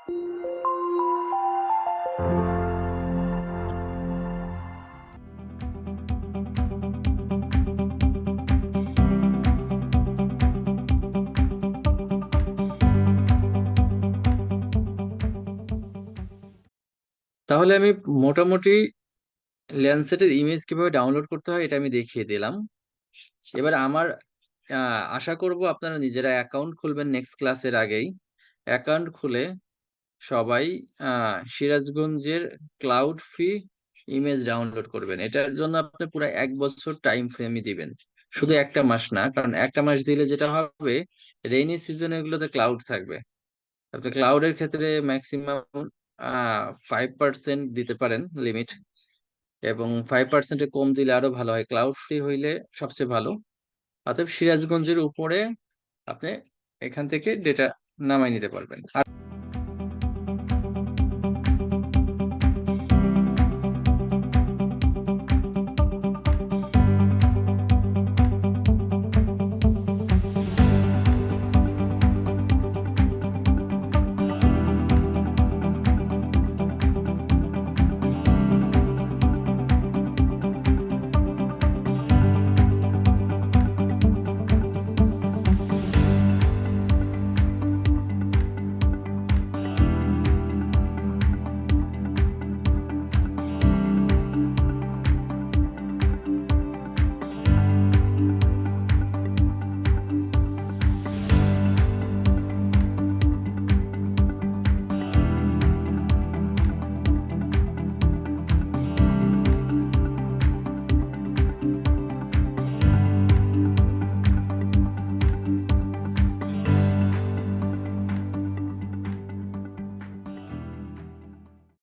তাহলে আমি মোটামুটি ল্যান্ডসেটের ইমেজ কিভাবে ডাউনলোড করতে হয় এটা আমি দেখিয়ে দিলাম। এবার আমার আশা করব আপনারা নিজেরা অ্যাকাউন্ট খুলবেন নেক্সট ক্লাসের আগেই। অ্যাকাউন্ট খুলে সবাই সিরাজগঞ্জের ক্লাউড ফ্রি ইমেজ ডাউনলোড করবেন। এটার জন্য আপনি পুরো 1 বছর টাইম ফ্রেমই দিবেন, শুধু একটা মাস না। কারণ একটা মাস দিলে যেটা হবে, রেইনি সিজনে এগুলোতে ক্লাউড থাকবে। আপনি ক্লাউডের ক্ষেত্রে ম্যাক্সিমাম 5% দিতে পারেন লিমিট, এবং 5%-এ কম দিলে আরো ভালো হয়। ক্লাউড ফ্রি হইলে সবচেয়ে ভালো। অতএব সিরাজগঞ্জের উপরে আপনি এখান থেকে ডেটা নামাই নিতে পারবেন। আর